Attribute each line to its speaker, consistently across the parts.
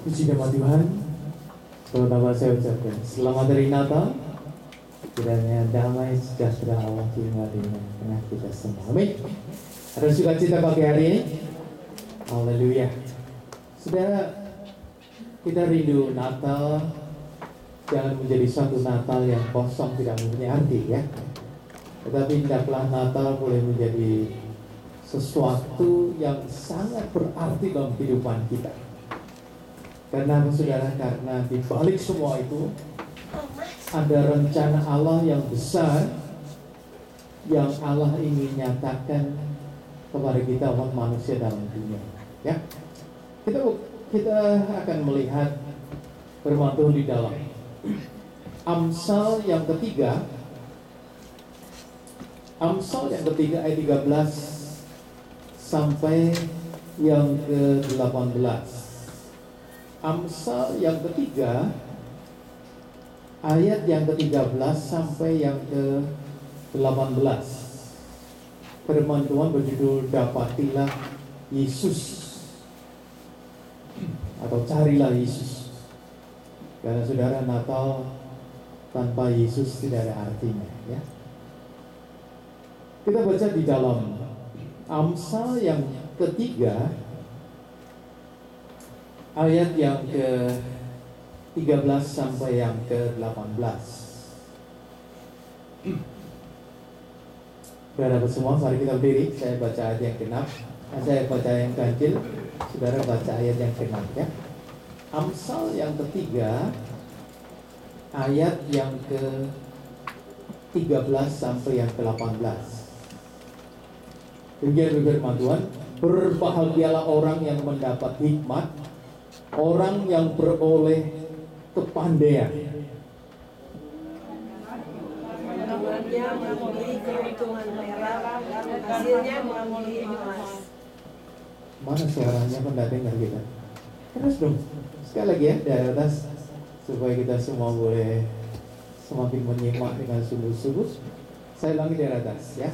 Speaker 1: Puji nama Tuhan. Pertama saya ucapkan selamat hari Natal. Kiranya damai sejahtera Allah tinggal di tengah kita semua. Amin. Ada sukacita pagi hari ini. Haleluya. Saudara, kita rindu Natal. Jangan menjadi satu Natal yang kosong tidak mempunyai arti ya. Tetapi hendaklah Natal boleh menjadi sesuatu yang sangat berarti dalam kehidupan kita. Karena saudara, karena di balik semua itu ada rencana Allah yang besar yang Allah ingin nyatakan kepada kita umat manusia dalam dunia. Ya, kita akan melihat firman Tuhan di dalam Amsal yang ketiga. Amsal yang ketiga ayat 13 sampai yang ke-18. Amsal yang ketiga ayat yang ke-13 sampai yang ke-18. Firman Tuhan berjudul Dapatilah Yesus atau Carilah Yesus. Karena saudara, Natal tanpa Yesus tidak ada artinya ya. Kita baca di dalam Amsal yang ketiga ayat yang ke-13 sampai yang ke-18. Saudara semua, mari kita berdiri. Saya baca ayat yang genap. Saya baca yang ganjil. Saudara baca ayat yang genap ya. Amsal yang ketiga ayat yang ke-13 sampai yang ke-18. Demikian firman Tuhan. Berbahagialah orang yang mendapat hikmat, orang yang beroleh kepandaian.
Speaker 2: Dia membeli keuntungan perak, hasilnya membeli emas.
Speaker 1: Mana suaranya kok tidak dengar kita? Terus dong, sekali lagi ya dari atas supaya kita semua boleh semakin menyimak dengan sungguh-sungguh. Saya ulangi dari atas ya.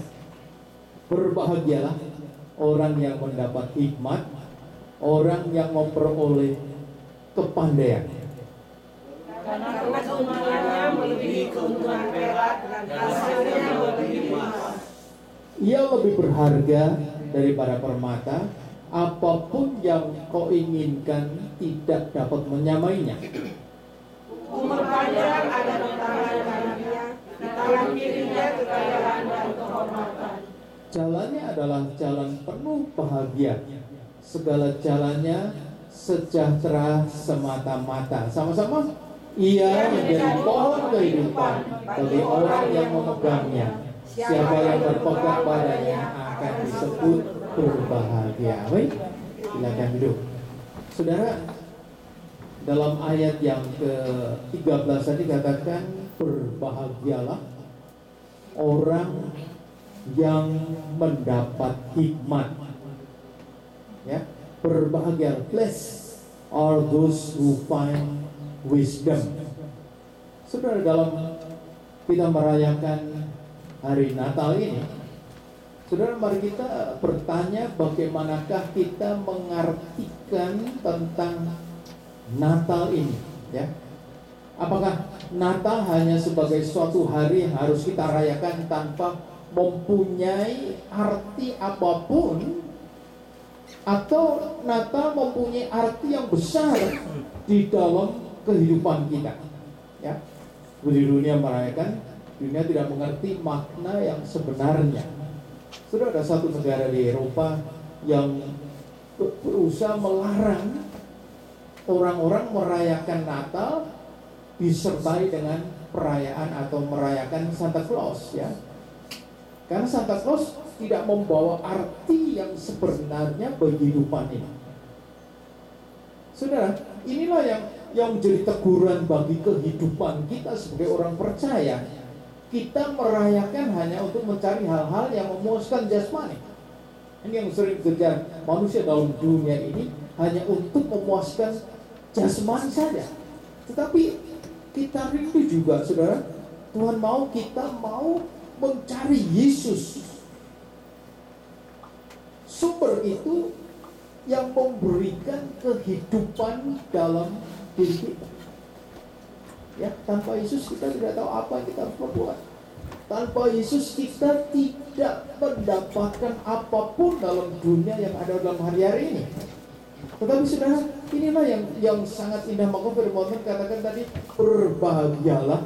Speaker 1: Berbahagialah orang yang mendapat hikmat, orang yang memperoleh kepandaian.
Speaker 2: Karena keuntungannya melebihi keuntungan perak dan hasilnya melebihi emas.
Speaker 1: Ia lebih berharga daripada permata. Apapun yang kau inginkan tidak dapat menyamainya.
Speaker 2: Umur panjang ada di tangan kanannya, di tangan kirinya kekayaan dan kehormatan.
Speaker 1: Jalannya adalah jalan penuh bahagia. Segala jalannya sejahtera semata-mata. Sama-sama. Ia menjadi pohon kehidupan bagi orang yang memegangnya. Siapa yang berpegang padanya akan disebut berbahagia. Amin. Silakan duduk. Saudara, dalam ayat yang ke-13 tadi katakan berbahagialah orang yang mendapat hikmat. Ya, berbahagia. Blessed are those who find wisdom. Saudara, dalam kita merayakan hari Natal ini, saudara, mari kita bertanya bagaimanakah kita mengartikan tentang Natal ini, ya? Apakah Natal hanya sebagai suatu hari yang harus kita rayakan tanpa mempunyai arti apapun, atau Natal mempunyai arti yang besar di dalam kehidupan kita? Ya, di dunia merayakan, dunia tidak mengerti makna yang sebenarnya. Sudah ada satu negara di Eropa yang berusaha melarang orang-orang merayakan Natal disertai dengan perayaan atau merayakan Santa Claus, ya. Karena Santa Claus tidak membawa arti yang sebenarnya bagi kehidupan ini. Saudara, inilah yang menjadi teguran bagi kehidupan kita sebagai orang percaya. Kita merayakan hanya untuk mencari hal-hal yang memuaskan jasmani. Ini yang sering kejar manusia dalam dunia ini, hanya untuk memuaskan jasmani saja. Tetapi kita rindu juga, saudara. Tuhan mau kita mau mencari Yesus. Sumber itu yang memberikan kehidupan dalam diri kita. Ya, tanpa Yesus kita tidak tahu apa yang kita harus perbuat. Tanpa Yesus kita tidak mendapatkan apapun dalam dunia yang ada dalam hari-hari ini. Tetapi saudara, inilah yang sangat indah. Maka firman Tuhan katakan tadi, berbahagialah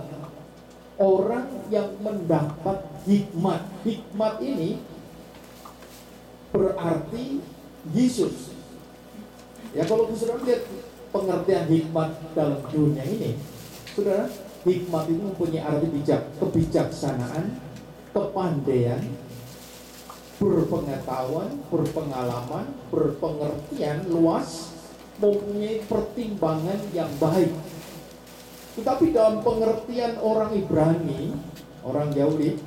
Speaker 1: orang yang mendapat hikmat. Hikmat ini berarti Yesus. Ya, kalau saudara lihat pengertian hikmat dalam dunia ini, saudara, hikmat itu mempunyai arti kebijaksanaan, kepandaian, berpengetahuan, berpengalaman, berpengertian luas, mempunyai pertimbangan yang baik. Tetapi dalam pengertian orang Ibrani, orang Yahudi,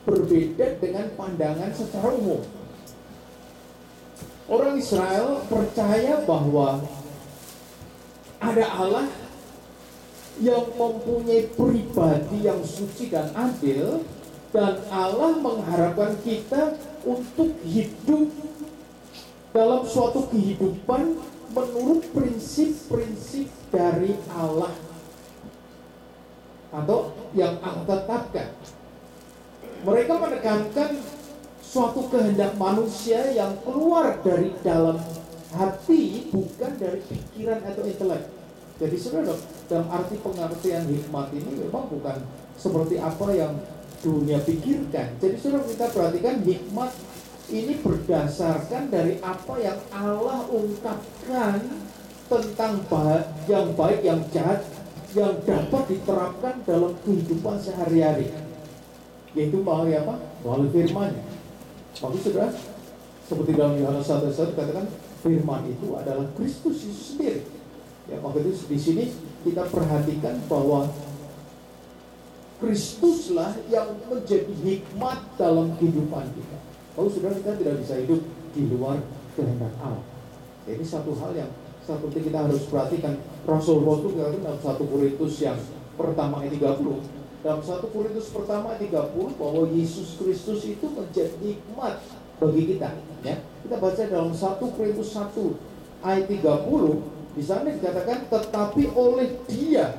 Speaker 1: berbeda dengan pandangan secara umum. Orang Israel percaya bahwa ada Allah yang mempunyai pribadi yang suci dan adil, dan Allah mengharapkan kita untuk hidup dalam suatu kehidupan menurut prinsip-prinsip dari Allah atau yang Allah tetapkan. Mereka menekankan suatu kehendak manusia yang keluar dari dalam hati, bukan dari pikiran atau intelek. Jadi saudara, dalam arti pengertian hikmat ini memang bukan seperti apa yang dunia pikirkan. Jadi saudara, kita perhatikan hikmat ini berdasarkan dari apa yang Allah ungkapkan tentang yang baik, yang jahat, yang dapat diterapkan dalam kehidupan sehari-hari. Yaitu melalui apa? Melalui firman-Nya. Maka saudara, seperti dalam Yohanes 1:1 katakan, firman itu adalah Kristus Yesus sendiri. Ya, maka itu di sini kita perhatikan bahwa Kristuslah yang menjadi hikmat dalam kehidupan kita. Kalau saudara, kita tidak bisa hidup di luar kehendak Allah. Jadi satu hal yang seperti kita harus perhatikan. Rasul Paulus itu dalam 1 Korintus yang pertama ayat 30, dalam 1 Korintus pertama ayat 30, bahwa Yesus Kristus itu menjadi hikmat bagi kita. Ya, kita baca dalam 1 Korintus 1 ayat 30, di sana dikatakan, tetapi oleh Dia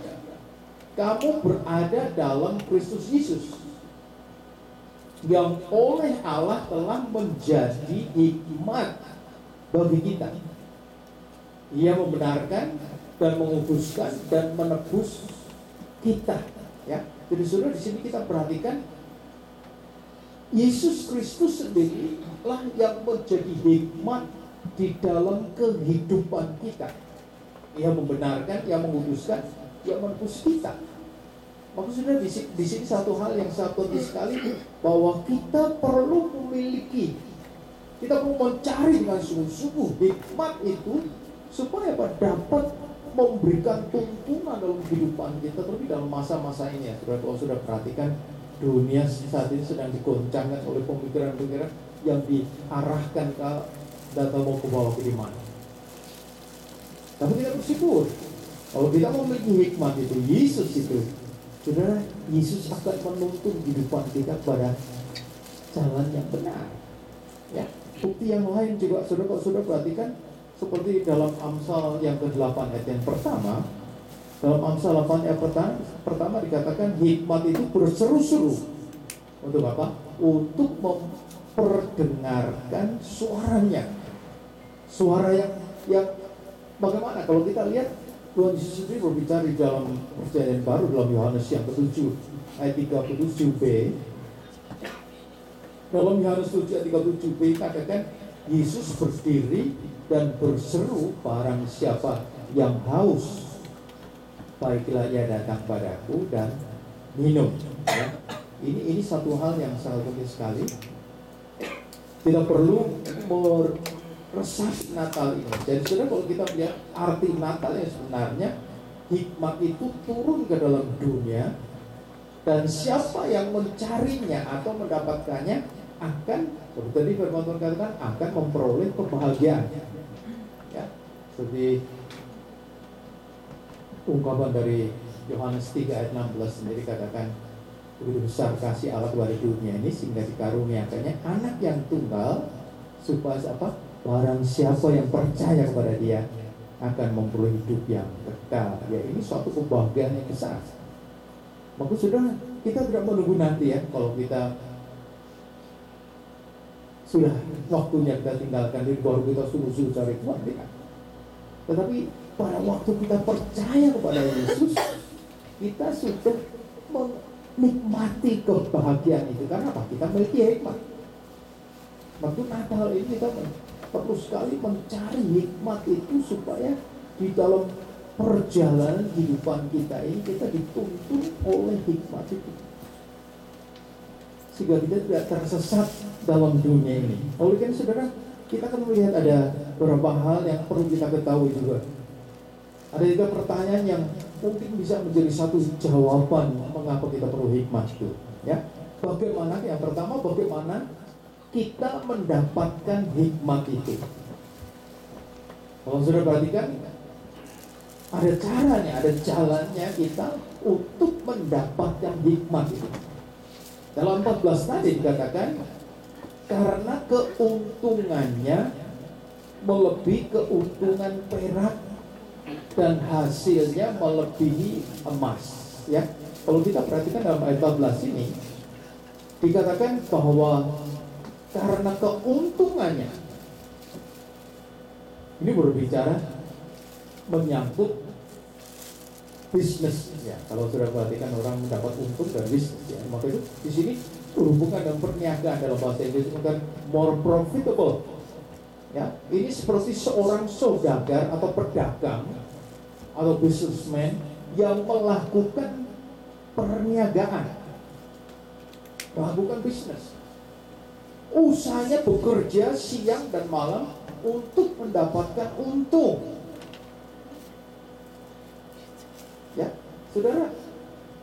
Speaker 1: kamu berada dalam Kristus Yesus, yang oleh Allah telah menjadi hikmat bagi kita. Ia membenarkan dan menguduskan dan menebus kita. Ya, jadi saudara, di sini kita perhatikan Yesus Kristus sendirilah yang menjadi hikmat di dalam kehidupan kita. Ia membenarkan, ia menguduskan, ia menebus kita. Maka sudah di sini satu hal yang sangat penting sekali, bahwa kita perlu memiliki, kita perlu mencari dengan sungguh-sungguh hikmat itu, supaya dapat memberikan tuntunan dalam kehidupan kita, terlebih dalam masa-masa ini. Ya, kalau sudah perhatikan, dunia saat ini sedang digoncangkan oleh pemikiran-pemikiran yang diarahkan ke data mau ke bawah ke dimana. Tapi kita bersyukur kalau kita memiliki hikmat itu, Yesus itu, saudara, Yesus akan menuntun kehidupan kita pada jalan yang benar. Ya, bukti yang lain juga, saudara, kalau sudah perhatikan, seperti dalam Amsal yang ke-8 ayat yang pertama. Dalam Amsal 8 ayat pertama dikatakan, hikmat itu berseru-seru. Untuk apa? Untuk memperdengarkan suaranya. Suara yang bagaimana? Kalau kita lihat, Tuhan Yesus sendiri berbicara di dalam Perjanjian Baru, dalam Yohanes yang ke-7 ayat 37b. Dalam Yohanes 7 ayat 37b katakan, Yesus berdiri dan berseru, barang siapa yang haus, baiklah ia datang padaku dan minum. Ya. Ini satu hal yang sangat penting sekali. Tidak perlu meresapi Natal ini. Jadi saudara, kalau kita lihat arti Natal yang sebenarnya, hikmat itu turun ke dalam dunia, dan siapa yang mencarinya atau mendapatkannya akan, seperti tadi firman Tuhan katakan, akan memperoleh kebahagiaan. Ya, seperti ungkapan dari Yohanes 3 ayat 16 sendiri katakan, begitu besar kasih Allah kepada dunia ini sehingga dikaruniakannya anak yang tunggal, supaya apa? barang siapa yang percaya kepada Dia akan memperoleh hidup yang kekal. Ya, ini suatu kebahagiaan yang besar. Maka saudara, kita tidak menunggu nanti ya, kalau kita sudah waktunya kita tinggalkan diri, baru kita suruh cari Tuhan, tidak. Tetapi pada waktu kita percaya kepada Yesus, kita sudah menikmati kebahagiaan itu. Karena apa? Kita memiliki hikmat. Waktu Natal ini kita perlu sekali mencari hikmat itu, supaya di dalam perjalanan kehidupan kita ini kita dituntun oleh hikmat itu, sehingga kita tidak tersesat dalam dunia ini. Oleh karena saudara, kita akan melihat ada beberapa hal yang perlu kita ketahui juga. Ada juga pertanyaan yang mungkin bisa menjadi satu jawaban mengapa kita perlu hikmat itu. Ya, bagaimana? Yang pertama, bagaimana kita mendapatkan hikmat itu? Kalau sudah perhatikan, ada caranya, ada jalannya kita untuk mendapatkan hikmat itu. Dalam 14 tadi dikatakan, karena keuntungannya melebihi keuntungan perak dan hasilnya melebihi emas. Ya, kalau kita perhatikan dalam ayat 14 ini dikatakan bahwa karena keuntungannya, ini berbicara menyangkut bisnis. Ya, kalau sudah perhatikan orang mendapat untung dari bisnis, ya, maka itu di sini berhubungan dengan perniagaan. Dalam bahasa Inggris bukan more profitable. Ya, ini seperti seorang saudagar atau pedagang atau businessman yang melakukan perniagaan, melakukan bisnis. Usahanya bekerja siang dan malam untuk mendapatkan untung. Ya, saudara,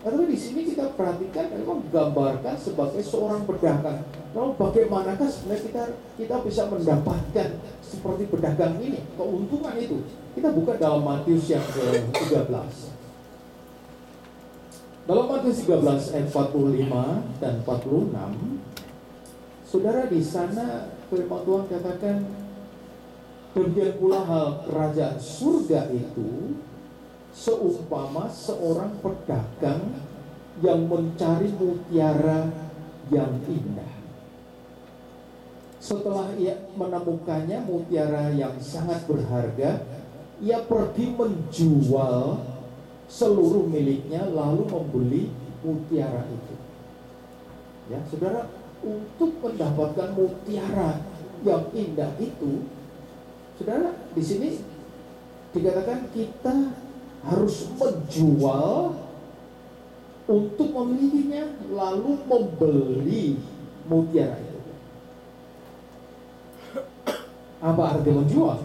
Speaker 1: tapi di sini kita perhatikan memang digambarkan sebagai seorang pedagang. Lalu bagaimanakah sebenarnya kita bisa mendapatkan seperti pedagang ini, keuntungan itu? Kita buka dalam Matius yang ke-13. Dalam Matius 13 ayat 45 dan 46, saudara, di sana firman Tuhan katakan, demikian pula hal kerajaan surga itu seumpama seorang pedagang yang mencari mutiara yang indah. Setelah ia menemukannya, mutiara yang sangat berharga, ia pergi menjual seluruh miliknya lalu membeli mutiara itu. Ya, saudara, untuk mendapatkan mutiara yang indah itu, saudara, di sini dikatakan kita harus menjual untuk memilikinya, lalu membeli mutiara itu. Apa arti menjual?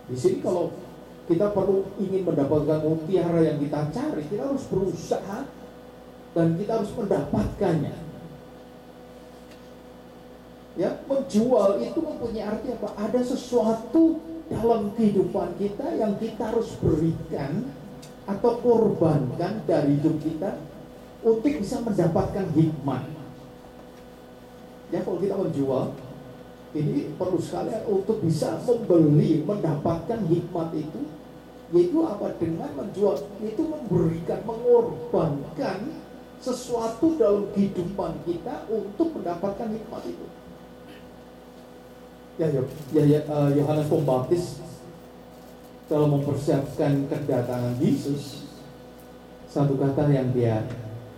Speaker 1: Di sini kalau kita perlu ingin mendapatkan mutiara yang kita cari, kita harus berusaha dan kita harus mendapatkannya. Ya, menjual itu mempunyai arti apa? Ada sesuatu dalam kehidupan kita yang kita harus berikan atau korbankan dari hidup kita untuk bisa mendapatkan hikmat. Ya, kalau kita menjual, ini perlu sekali untuk bisa membeli, mendapatkan hikmat itu, yaitu apa? Dengan menjual itu memberikan, mengorbankan sesuatu dalam kehidupan kita untuk mendapatkan hikmat itu. Yohanes Pembaptis dalam mempersiapkan kedatangan Yesus, satu kata yang dia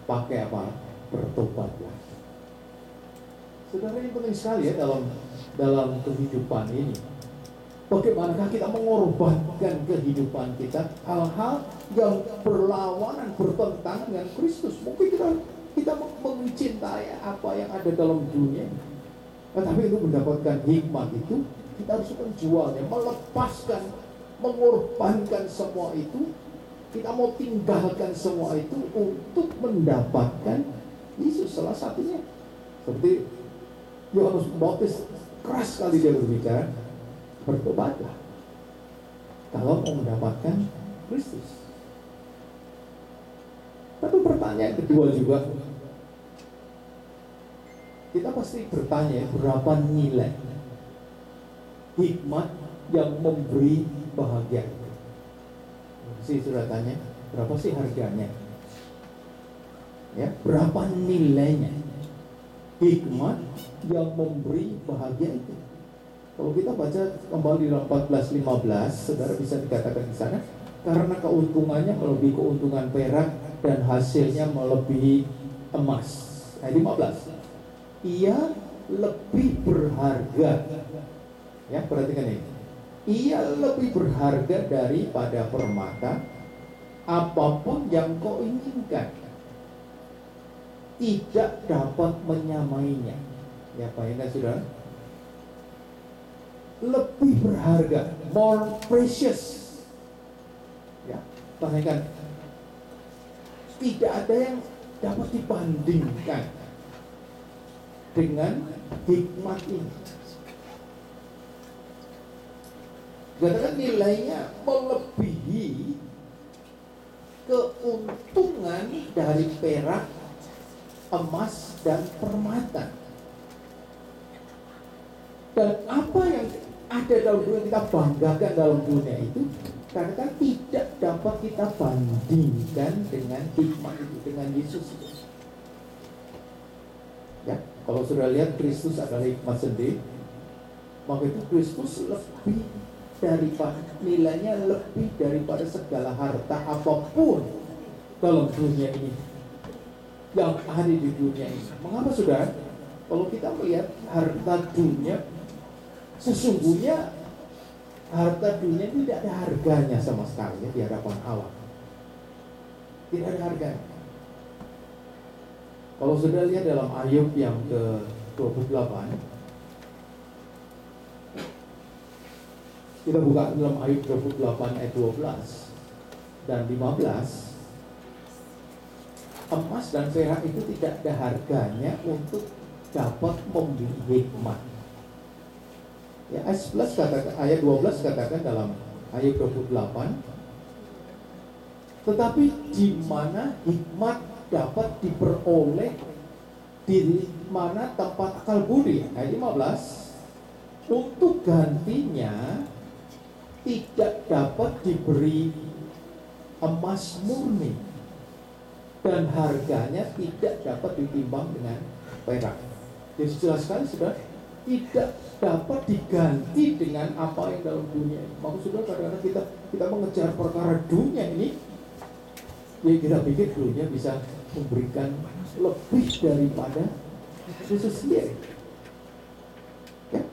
Speaker 1: pakai apa? Bertobatlah. Saudara, ini penting sekali ya dalam kehidupan ini. Bagaimanakah kita mengorbankan kehidupan kita hal-hal yang berlawanan, bertentangan dengan Kristus? Mungkin kita mencintai apa yang ada dalam dunia. Tetapi untuk mendapatkan hikmat itu, kita harus menjualnya, melepaskan, mengorbankan semua itu. Kita mau tinggalkan semua itu untuk mendapatkan Yesus. Salah satunya seperti Yohanes Pembaptis, keras sekali dia berbicara, bertobatlah kalau mau mendapatkan Kristus. Tapi pertanyaan kedua juga, kita pasti bertanya berapa nilai hikmat yang memberi bahagia. Si sudah tanya, berapa sih harganya? Ya, berapa nilainya? Hikmat yang memberi bahagia itu. Kalau kita baca kembali dalam 14:15, saudara bisa dikatakan di sana, karena keuntungannya melebihi keuntungan perak dan hasilnya melebihi emas. Ayat 15. Ia lebih berharga. Ya, perhatikan ini. Ia lebih berharga daripada permata, apapun yang kau inginkan tidak dapat menyamainya. Ya, bayangkan saudara, lebih berharga, more precious. Ya, bayangkan, tidak ada yang dapat dibandingkan dengan hikmat ini. Katakan nilainya melebihi keuntungan dari perak, emas, dan permata. Dan apa yang ada dalam dunia kita banggakan dalam dunia itu, karena kan tidak dapat kita bandingkan dengan hikmat itu, dengan Yesus itu. Ya, kalau sudah lihat Kristus adalah hikmat sendiri, maka itu Kristus lebih daripada, nilainya lebih daripada segala harta apapun dalam dunia ini, yang ada di dunia ini. Mengapa saudara? Kalau kita melihat harta dunia, sesungguhnya harta dunia tidak ada harganya sama sekali ya, di hadapan Allah. Tidak ada harganya. Kalau sudah lihat dalam Ayub yang ke-28, kita buka dalam Ayub 28 ayat 12 dan 15. Emas dan perak itu tidak ada harganya untuk dapat membeli hikmat. Ya, ayat 12 katakan dalam Ayub 28, tetapi di mana hikmat dapat diperoleh, di mana tempat akal budi. Ayat 15, untuk gantinya tidak dapat diberi emas murni, dan harganya tidak dapat ditimbang dengan perak. Jadi jelas sekali sudah, tidak dapat diganti dengan apa yang dalam dunia ini. Maka sudah kadang-kadang kita mengejar perkara dunia ini, ya kita pikir dunia bisa memberikan lebih daripada Yesus sendiri. Ya.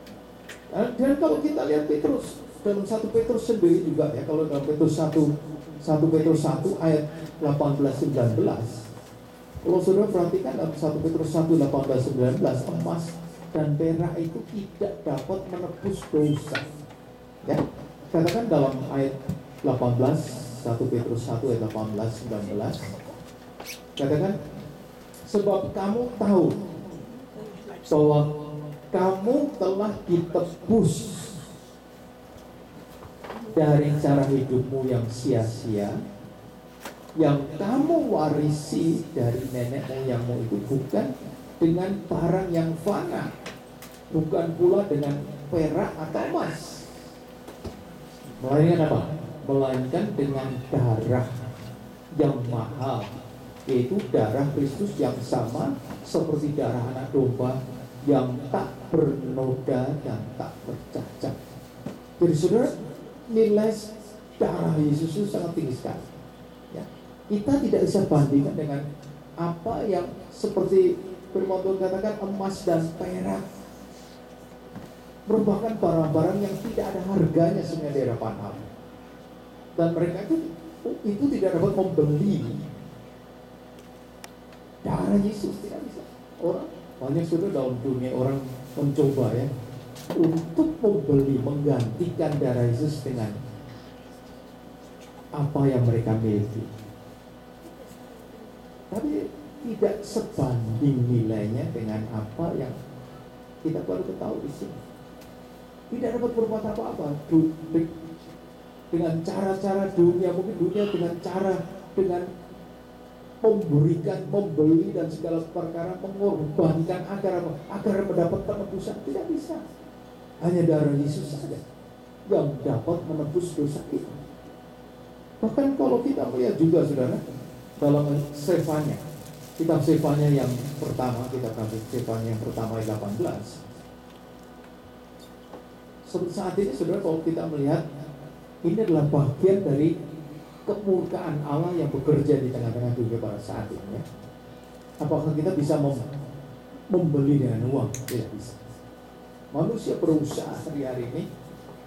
Speaker 1: Dan kalau kita lihat Petrus dalam 1 Petrus sendiri juga ya, kalau dalam Petrus 1 Petrus 1 ayat 18-19, kalau saudara perhatikan dalam 1 Petrus 1 18-19, emas dan perak itu tidak dapat menebus dosa. Ya, katakan dalam ayat 18, 1 Petrus 1 ayat 18-19, katakan, sebab kamu tahu bahwa kamu telah ditebus dari cara hidupmu yang sia-sia, yang kamu warisi dari nenek moyangmu itu, bukan dengan barang yang fana, bukan pula dengan perak atau emas, melainkan apa? Melainkan dengan darah yang mahal, yaitu darah Kristus yang sama seperti darah anak domba yang tak bernoda dan tak bercacat. Jadi saudara, nilai darah Yesus itu sangat tinggi sekali. Ya. Kita tidak bisa bandingkan dengan apa yang seperti firman Tuhan katakan, emas dan perak merupakan barang-barang yang tidak ada harganya sebenarnya di hadapan Allah. Dan mereka itu tidak dapat membeli darah Yesus, tidak bisa. Orang banyak sudah dalam dunia orang mencoba ya untuk membeli, menggantikan darah Yesus dengan apa yang mereka miliki, tapi tidak sebanding nilainya dengan apa yang kita baru ketahui di sini. Tidak dapat berbuat apa-apa dengan cara-cara dunia, mungkin dunia dengan memberikan, membeli dan segala perkara, mengorbankan agar mendapat penebusan. Tidak bisa. Hanya darah Yesus saja yang dapat menebus dosa kita. Bahkan kalau kita melihat juga saudara, dalam Sefanya, kitab Sefanya yang pertama, kitab Sefanya yang pertama ayat 18. Saat ini saudara, kalau kita melihat, ini adalah bagian dari kemurkaan Allah yang bekerja di tengah-tengah dunia pada saat ini. Apakah kita bisa membeli dengan uang? Tidak bisa. Manusia berusaha hari-hari ini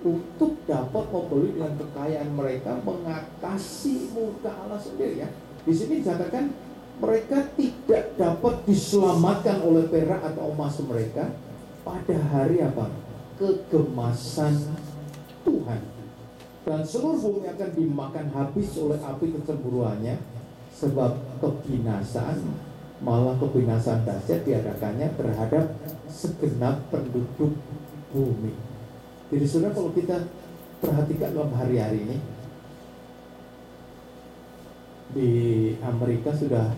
Speaker 1: untuk dapat membeli dengan kekayaan mereka, mengatasi murka Allah sendiri ya. Di sini dikatakan mereka tidak dapat diselamatkan oleh perak atau emas mereka pada hari apa? Kegemasan Tuhan. Dan seluruh bumi akan dimakan habis oleh api kecemburuannya, sebab kebinasaan, malah kebinasaan dahsyat diadakannya terhadap segenap penduduk bumi. Jadi saudara, kalau kita perhatikan dalam hari-hari ini, di Amerika sudah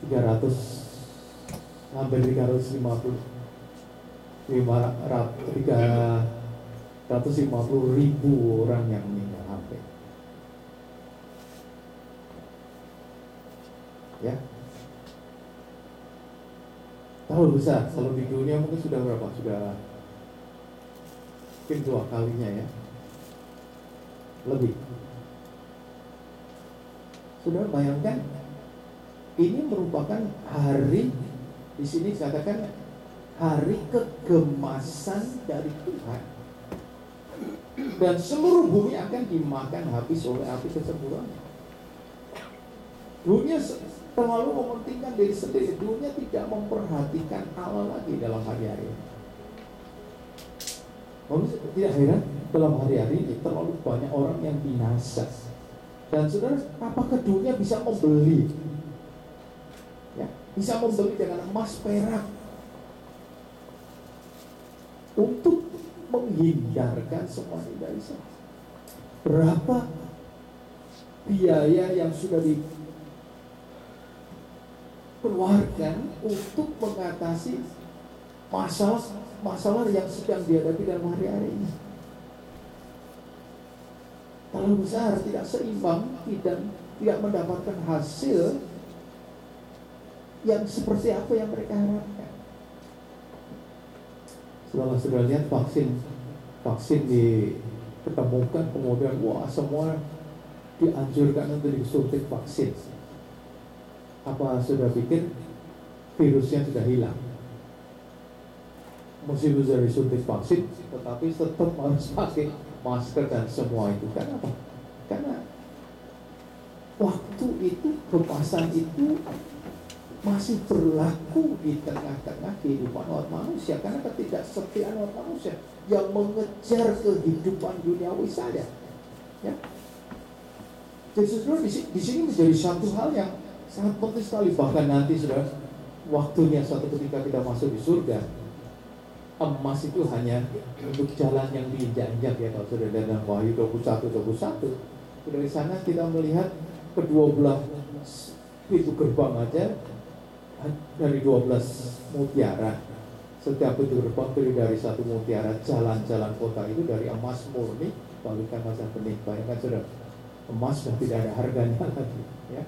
Speaker 1: 350 ribu orang yang meninggal hampir. Ya, terlalu besar. Kalau di dunia mungkin sudah berapa? Sudah mungkin 2 kalinya ya, lebih. Sudah bayangkan, ini merupakan hari, di sini dikatakan hari kegemasan dari Tuhan, dan seluruh bumi akan dimakan habis oleh api kecemburuannya. Dunia terlalu mementingkan diri sendiri. Dunia tidak memperhatikan Allah lagi dalam hari-hari ini. Tidak heran dalam hari-hari ini terlalu banyak orang yang binasa. Dan saudara, apakah dunia bisa membeli? Ya, bisa membeli dengan emas perak untuk menghindarkan semua ini dari sana. Berapa biaya yang sudah dikeluarkan untuk mengatasi masalah yang sedang dihadapi dalam hari-hari ini? Terlalu besar, tidak seimbang, tidak mendapatkan hasil yang seperti apa yang mereka harapkan. Setelah sudah lihat vaksin diketemukan, kemudian wah, semua dianjurkan untuk disuntik vaksin. Apa sudah pikir virusnya sudah hilang? Meskipun sudah disuntik vaksin, tetapi tetap harus pakai masker dan semua itu. Kenapa? Karena waktu itu, kepasan itu masih berlaku di tengah-tengah kehidupan umat manusia, karena ketidaksetiaan umat manusia yang mengejar kehidupan duniawi saja. Ya. Jadi saudara, di sini menjadi satu hal yang sangat penting sekali. Bahkan nanti saudara, waktunya suatu ketika kita masuk di surga, emas itu hanya untuk jalan yang diinjak-injak ya, kalau sudah dalam Wahyu 21. Dari sana kita melihat kedua belah pintu gerbang aja dari 12 mutiara. Setiap pintu gerbang terdiri dari 1 mutiara. Jalan-jalan kota itu dari emas murni, bagikan masa bening. Bayangkan saudara, emas sudah tidak ada harganya lagi ya.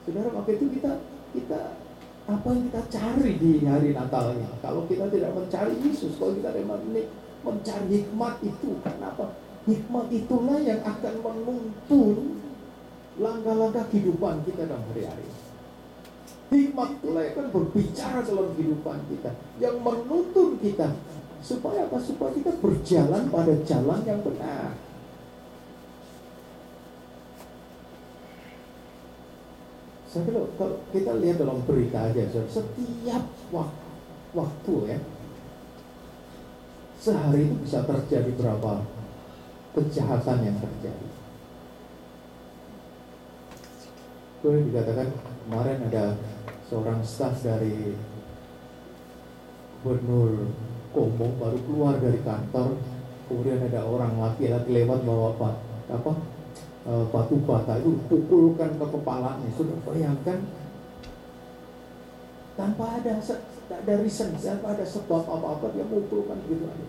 Speaker 1: Saudara, waktu itu kita apa yang kita cari di hari Natal ini? Kalau kita tidak mencari Yesus, kalau kita tidak mencari hikmat itu, kenapa? Hikmat itulah yang akan menuntun langkah-langkah kehidupan kita dalam hari-hari. Hikmat itulah yang akan berbicara dalam kehidupan kita, yang menuntun kita supaya apa? Supaya kita berjalan pada jalan yang benar. Saya kira kalau kita lihat dalam berita aja, setiap waktu ya, sehari itu bisa terjadi berapa kejahatan yang terjadi. Itu dikatakan kemarin ada seorang staf dari Gubernur Kombong baru keluar dari kantor, kemudian ada orang laki-laki lewat bawa batu bata itu pukulkan ke kepalanya. Sudah bayangkan, tanpa ada Tidak ada reason, tidak ada sebab apa-apa dia mukulkan gitu aja.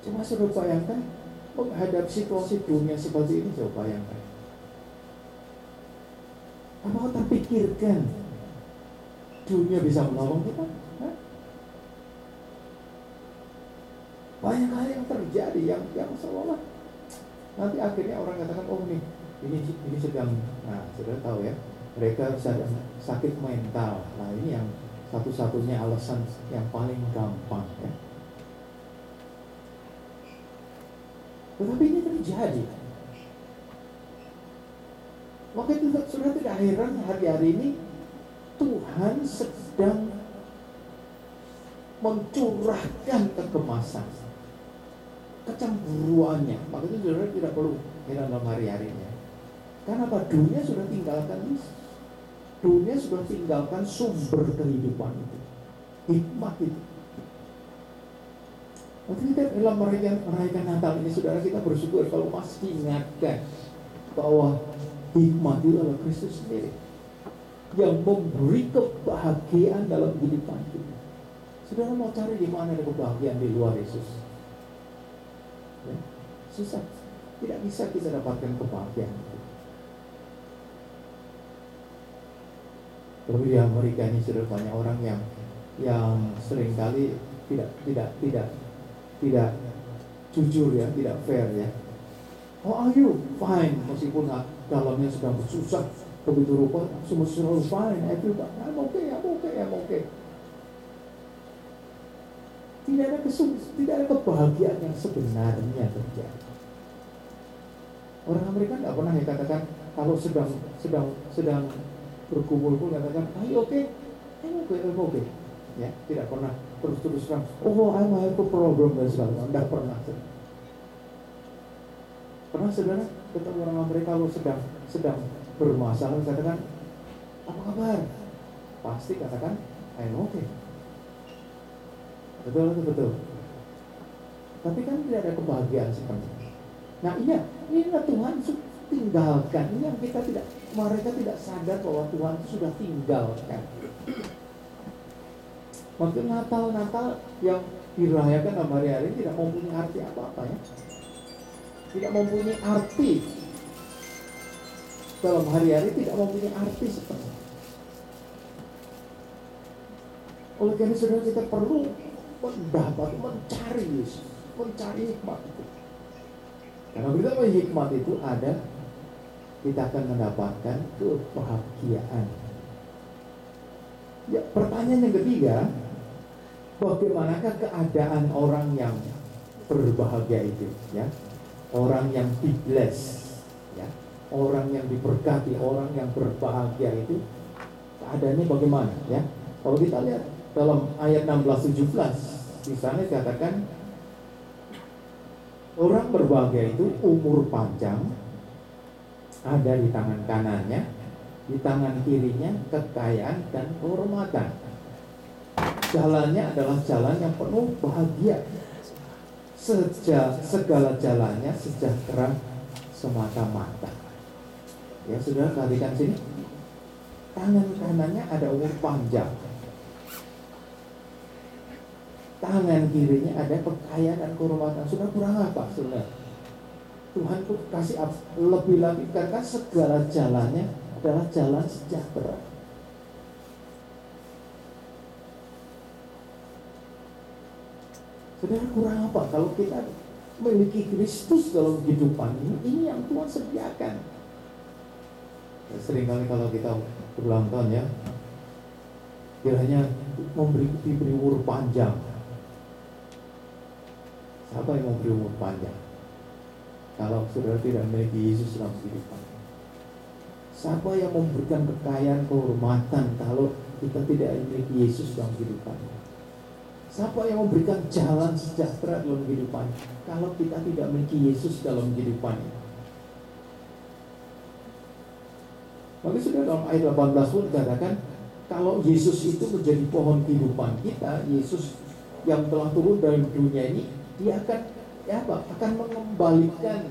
Speaker 1: Cuma sudah bayangkan menghadapi situasi dunia seperti ini, coba bayangkan. Apakah terpikirkan dunia bisa menolong kita? Hah? Banyak hal yang terjadi yang seolah nanti akhirnya orang katakan, oh nih, ini sedang, nah sudah tahu ya, mereka sedang sakit mental. Nah ini yang satu-satunya alasan yang paling gampang ya. Tetapi ini terjadi. Maka itu sudah tidak heran hari-hari ini Tuhan sedang mencurahkan kegemasan, kecemburuannya. Maka itu saudara tidak perlu heran dalam hari-harinya. Karena apa? Dunia sudah tinggalkan Yesus. Dunia sudah tinggalkan sumber kehidupan itu, hikmat itu. Waktu kita dalam merayakan Natal ini, saudara, kita bersyukur kalau masih diingatkan bahwa hikmat itu adalah Kristus sendiri yang memberi kebahagiaan dalam kehidupan kita. Saudara mau cari di mana ada kebahagiaan di luar Yesus? Ya, susah. Tidak bisa kita dapatkan kebahagiaan itu. Tapi di Amerika ini sudah banyak orang yang seringkali tidak jujur ya, tidak fair ya. How are you? Fine. Meskipun dalamnya sedang bersusah begitu rupa, semua selalu fine. I'm okay. Tidak ada kebahagiaan yang sebenarnya terjadi. Orang Amerika tidak pernah katakan kalau sedang berkumpul pun katakan, I'm okay. Ya, tidak pernah terus terang, oh I have a problem dan segala. Tidak pernah. Pernah saudara ketemu orang Amerika kalau sedang bermasalah katakan, apa kabar? Pasti katakan, I'm okay. Betul. Tapi kan tidak ada kebahagiaan seperti itu. Nah inilah Tuhan tinggalkan. Ini yang mereka tidak sadar bahwa Tuhan itu sudah tinggalkan. Maka Natal yang dirayakan dalam hari-hari tidak mempunyai arti apa-apa ya. Tidak mempunyai arti dalam hari-hari, tidak mempunyai arti seperti itu. Oleh karena saudara, kita perlu mencari Yesus, mencari hikmat itu. Karena kita punya hikmat itu ada, kita akan mendapatkan kebahagiaan. Ya, pertanyaan yang ketiga, bagaimanakah keadaan orang yang berbahagia itu? Ya, orang yang di-bless, ya, orang yang diberkati, orang yang berbahagia itu keadaannya bagaimana? Ya, kalau kita lihat dalam ayat 16-17, di sana dikatakan orang berbahagia itu umur panjang, ada di tangan kanannya, di tangan kirinya kekayaan dan kehormatan. Jalannya adalah jalan yang penuh bahagia. Segala jalannya sejahtera semata-mata. Ya, sudah perhatikan sini. Tangan kanannya ada umur panjang. Tangan kirinya ada kekayaan dan kehormatan. Sudah kurang apa, saudara? Tuhan pun kasih lebih lagi karena segala jalannya adalah jalan sejahtera. Saudara, kurang apa kalau kita memiliki Kristus dalam kehidupan ini? Ini yang Tuhan sediakan. Ya, seringkali kalau kita berulang tahun ya, kiranya diberi umur panjang. Siapa yang memberi umur panjang? Kalau saudara tidak memiliki Yesus dalam kehidupan. Siapa yang memberikan kekayaan, kehormatan kalau kita tidak memiliki Yesus dalam kehidupan? Siapa yang memberikan jalan sejahtera dalam kehidupan kalau kita tidak memiliki Yesus dalam kehidupan? Maka sudah dalam ayat 18 pun dikatakan, kalau Yesus itu menjadi pohon kehidupan kita, Yesus yang telah turun dari dunia ini, dia akan mengembalikan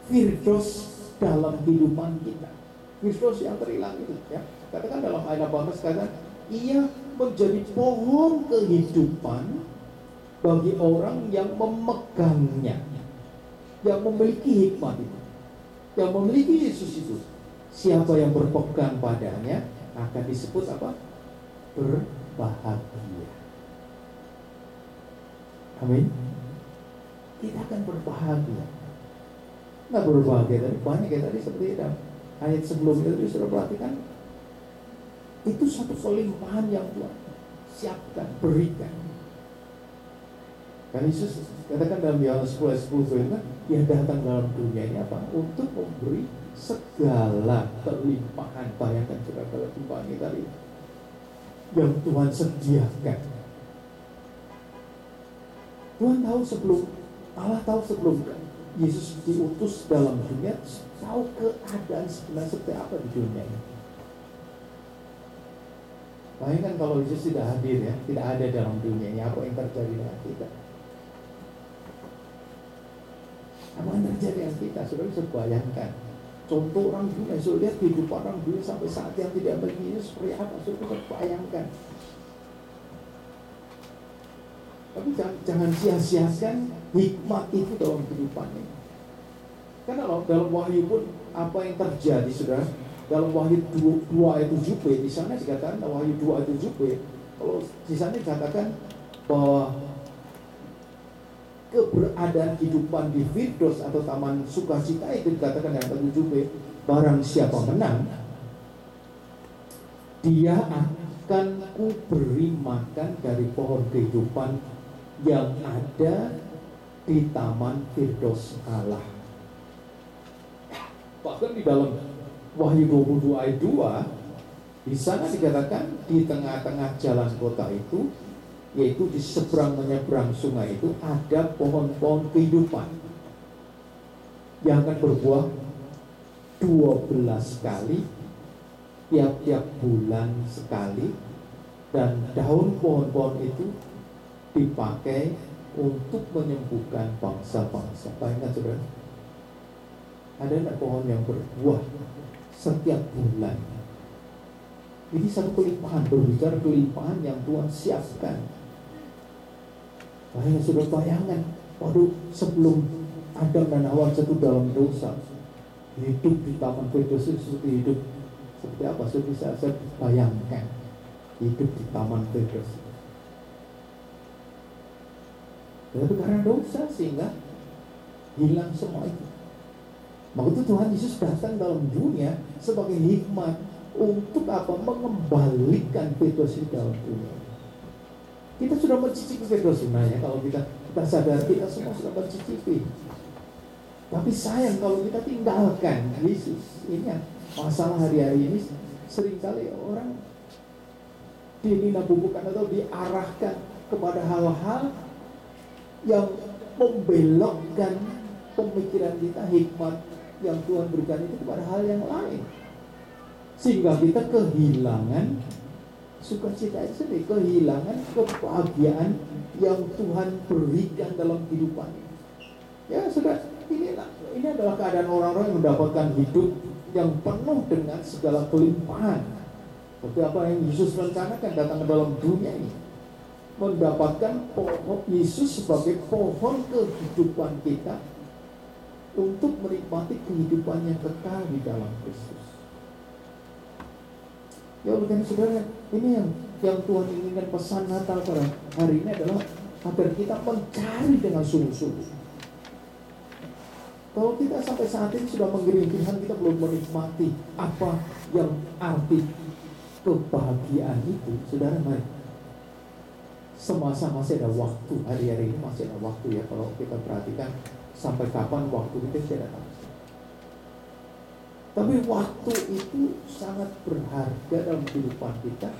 Speaker 1: firdaus dalam kehidupan kita. Firdaus yang terhilang itu ya. Katakan dalam ayat 18 katakan, ia menjadi pohon kehidupan bagi orang yang memegangnya, yang memiliki hikmat itu, yang memiliki Yesus itu. Siapa yang berpegang padanya akan disebut apa? Berbahagia. Amin. Kita akan berbahagia. Nggak berbahagia tadi banyak ya tadi seperti dalam ayat sebelumnya tadi sudah perhatikan. Itu satu kelimpahan yang Tuhan siapkan, berikan. Kan Yesus katakan dalam Yohanes 10:10 kan, dia datang dalam dunia ini apa? Untuk memberi segala kelimpahan. Bayangkan segala kelimpahan ini tadi yang Tuhan sediakan. Tuhan tahu sebelum, Allah tahu sebelum Yesus diutus dalam dunia, tahu keadaan sebenarnya seperti apa di dunia ini. Bayangkan kalau Yesus tidak hadir ya, tidak ada dalam dunia ini, apa yang terjadi dengan kita? Apa yang terjadi dengan kita? Saudara bisa bayangkan. Contoh orang dunia, saudara lihat kehidupan orang dunia sampai saat yang tidak begini seperti apa? Saudara bisa bayangkan. Tapi jangan sia-siakan hikmat itu dalam kehidupan ini. Karena dalam Wahyu pun apa yang terjadi, saudara? Dalam Wahyu 2 ayat 7b, di sana dikatakan Wahyu 2 ayat 7b, kalau di sana dikatakan bahwa keberadaan kehidupan di Firdaus atau taman sukacita itu dikatakan dalam ayat 7b, barang siapa menang, dia akan kuberi makan dari pohon kehidupan yang ada di taman Firdaus Allah. Bahkan di dalam Wahyu 22 ayat 2, di sana dikatakan di tengah-tengah jalan kota itu, yaitu di seberang menyeberang sungai itu, ada pohon-pohon kehidupan yang akan berbuah 12 kali tiap-tiap bulan sekali, dan daun pohon-pohon itu dipakai untuk menyembuhkan bangsa-bangsa. Bayangkan saudara, ada enggak pohon yang berbuah setiap bulan? Ini satu kelimpahan, berbicara kelimpahan yang Tuhan siapkan. Makanya sudah bayangan, waduh, sebelum Adam dan Hawa jatuh dalam dosa, hidup di taman Firdaus itu seperti hidup seperti apa? Sudah bisa saya bayangkan hidup di taman Firdaus. Tapi karena dosa sehingga hilang semua itu. Maka itu Tuhan Yesus datang dalam dunia sebagai hikmat untuk apa? Mengembalikan Firdaus di dalam dunia. Kita sudah mencicipi Firdaus sebenarnya. Kalau kita sadar, kita semua sudah mencicipi. Tapi sayang kalau kita tinggalkan Yesus. Ini yang masalah hari-hari ini. Seringkali orang dininabubukan atau diarahkan kepada hal-hal yang membelokkan pemikiran kita, hikmat yang Tuhan berikan itu kepada hal yang lain, sehingga kita kehilangan sukacita itu sendiri, kehilangan kebahagiaan yang Tuhan berikan dalam kehidupan. Ya sudah, ini adalah keadaan orang-orang yang mendapatkan hidup yang penuh dengan segala kelimpahan, seperti apa yang Yesus rencanakan datang ke dalam dunia ini, mendapatkan pohon Yesus sebagai pohon kehidupan kita untuk menikmati kehidupan yang kekal di dalam Kristus. Ya oleh saudara, ini yang Tuhan inginkan, pesan Natal pada hari ini adalah agar kita mencari dengan sungguh-sungguh. Kalau kita sampai saat ini sudah mengiring Tuhan, kita belum menikmati apa yang arti kebahagiaan itu, saudara, mari semasa masih ada waktu, hari-hari ini masih ada waktu ya. Kalau kita perhatikan sampai kapan waktu kita tidak tahu. Tapi waktu itu sangat berharga dalam kehidupan kita.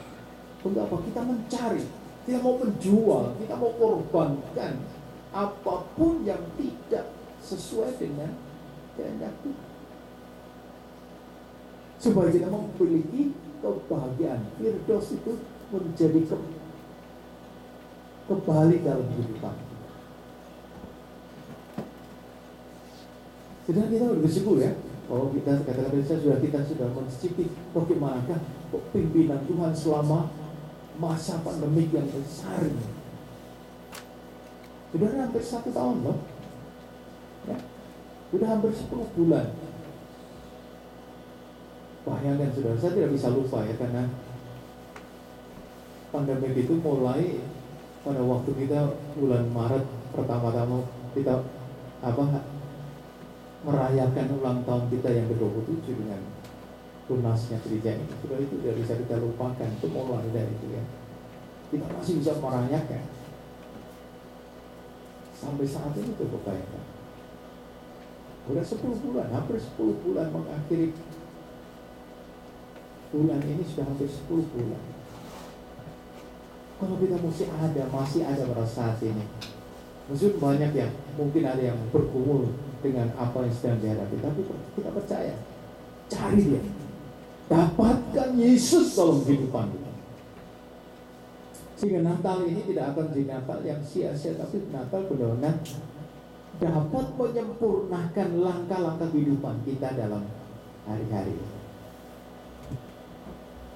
Speaker 1: Untuk apa? Kita mencari, kita mau menjual, kita mau korbankan apapun yang tidak sesuai dengan kehendak Tuhan, supaya kita memiliki kebahagiaan. Firdaus itu menjadi kembali dalam kehidupan. Sudah kita bersyukur ya, kalau kita katakan kita sudah mencicipi bagaimanakah pimpinan Tuhan selama masa pandemik yang besar ini. Sudah hampir 1 tahun loh. Ya. Sudah hampir 10 bulan. Bayangkan saudara, saya tidak bisa lupa ya, karena pandemi itu mulai pada waktu kita bulan Maret pertama-tama kita merayakan ulang tahun kita yang ke-27 dengan tunasnya gereja ini. Sudah itu tidak bisa kita lupakan, itu mulai dari itu ya. Kita masih bisa merayakan sampai saat ini tuh bayangkan. Udah 10 bulan, hampir 10 bulan mengakhiri bulan ini, sudah hampir 10 bulan. Kalau kita masih ada pada saat ini, mungkin banyak yang mungkin ada yang bergumul dengan apa yang sedang dihadapi, tapi kita percaya, cari dia, dapatkan Yesus dalam kehidupan kita, sehingga Natal ini tidak akan jadi Natal yang sia-sia, tapi Natal benar-benar dapat menyempurnakan langkah-langkah kehidupan kita dalam hari-hari ini.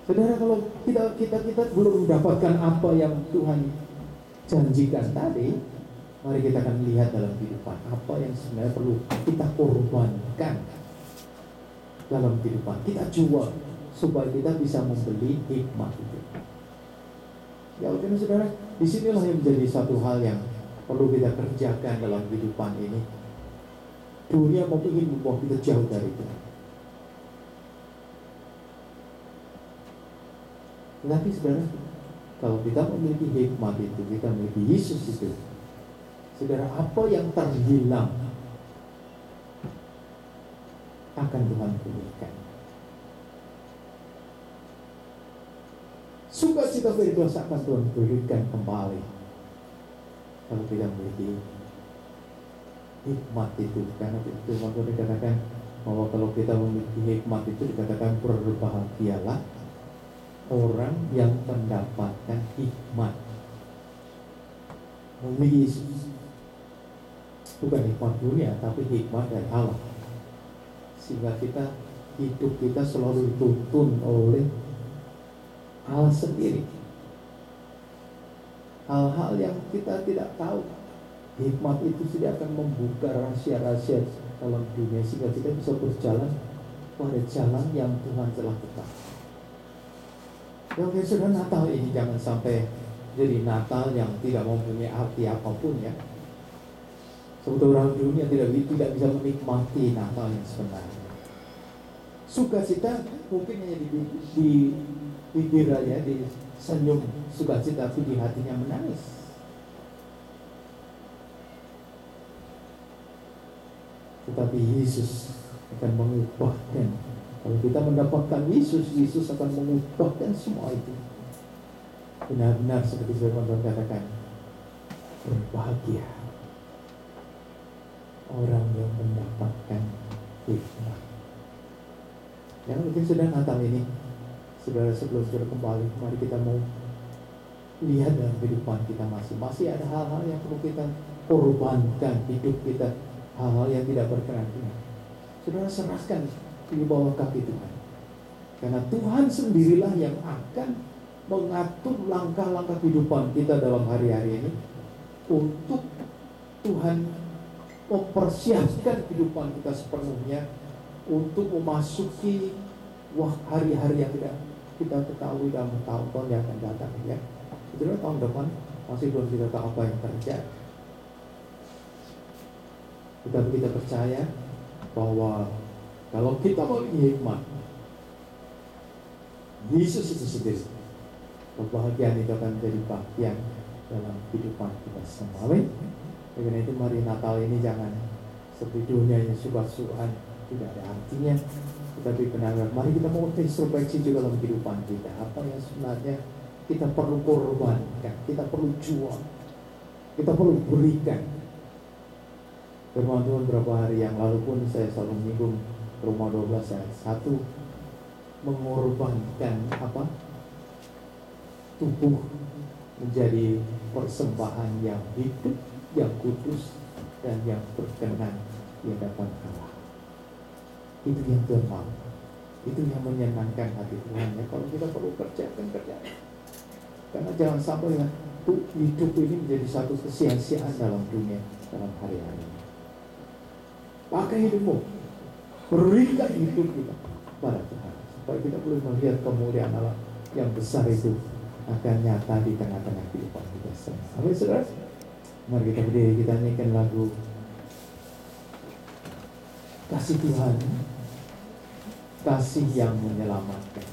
Speaker 1: Saudara, kalau kita belum mendapatkan apa yang Tuhan janjikan tadi, mari kita akan lihat dalam kehidupan apa yang sebenarnya perlu kita korbankan dalam kehidupan. Kita jual supaya kita bisa membeli hikmat itu. Ya, karena saudara, disinilah yang menjadi satu hal yang perlu kita kerjakan dalam kehidupan ini. Dunia mau ingin membawa kita jauh dari Tuhan. Tapi saudara, kalau kita memiliki hikmat itu, kita memiliki Yesus itu, saudara, apa yang terhilang akan Tuhan pulihkan. Sukacita berdosa akan Tuhan pulihkan kembali kalau kita memiliki hikmat itu. Karena itu waktu dikatakan bahwa kalau kita memiliki hikmat itu, dikatakan berbahagialah orang yang mendapatkan hikmat. Memiliki Yesus bukan hikmat dunia, tapi hikmat dari Allah, sehingga hidup kita selalu dituntun oleh Allah sendiri. Hal-hal yang kita tidak tahu, hikmat itu tidak akan membuka rahasia-rahasia dalam dunia, sehingga kita bisa berjalan pada jalan yang Tuhan telah tetapkan. Yang sudah Natal ini jangan sampai jadi Natal yang tidak mempunyai arti apapun ya. Sebetulnya orang dunia tidak bisa menikmati Natal yang sebenarnya. Sukacita mungkin hanya di bibir aja, di senyum sukacita, tapi di hatinya menangis. Tetapi Yesus akan mengubahkan. Kalau kita mendapatkan Yesus, Yesus akan mengubahkan semua itu. Benar-benar seperti firman Tuhan katakan, berbahagia orang yang mendapatkan hikmat. Yang mungkin sudah Natal ini, saudara, sebelum saudara kembali, mari kita mau lihat dalam kehidupan kita masih ada hal-hal yang perlu kita korbankan hidup kita, hal-hal yang tidak berkenan Tuhan. Saudara, serahkan di bawah kaki Tuhan, karena Tuhan sendirilah yang akan mengatur langkah-langkah kehidupan kita dalam hari-hari ini, untuk Tuhan mempersiapkan kehidupan kita sepenuhnya untuk memasuki hari-hari yang tidak kita ketahui dalam tahun-tahun yang akan datang ya. Itu tahun depan masih belum kita tahu apa yang terjadi, tetapi kita percaya bahwa kalau kita memiliki hikmat Yesus itu sendiri, kebahagiaan itu akan menjadi bagian dalam kehidupan kita semua. Amin. Karena itu mari Natal ini jangan seperti dunia yang suka-sukaan, tidak ada artinya. Tetapi benar-benar mari kita mau introspeksi juga dalam kehidupan kita, apa yang sebenarnya kita perlu korbankan, kita perlu jual, kita perlu berikan. Firman Tuhan beberapa hari yang lalu pun saya selalu menyinggung Roma 12 ayat 1, mengorbankan tubuh menjadi persembahan yang hidup, yang kudus, dan yang berkenan di hadapan Allah. Itu yang Tuhan mau, itu yang menyenangkan hati Tuhan ya. Kalau kita perlu kerjakan. Karena jangan sampai hidup ini menjadi satu kesia-siaan dalam dunia, dalam hari-hari. Pakai hidupmu, berikan hidup kita pada Tuhan, supaya kita boleh melihat kemuliaan Allah yang besar itu akan nyata di tengah-tengah kehidupan kita semua. Amin, saudara. Mari kita berdiri, kita nyanyikan lagu Kasih Tuhan, kasih yang menyelamatkan.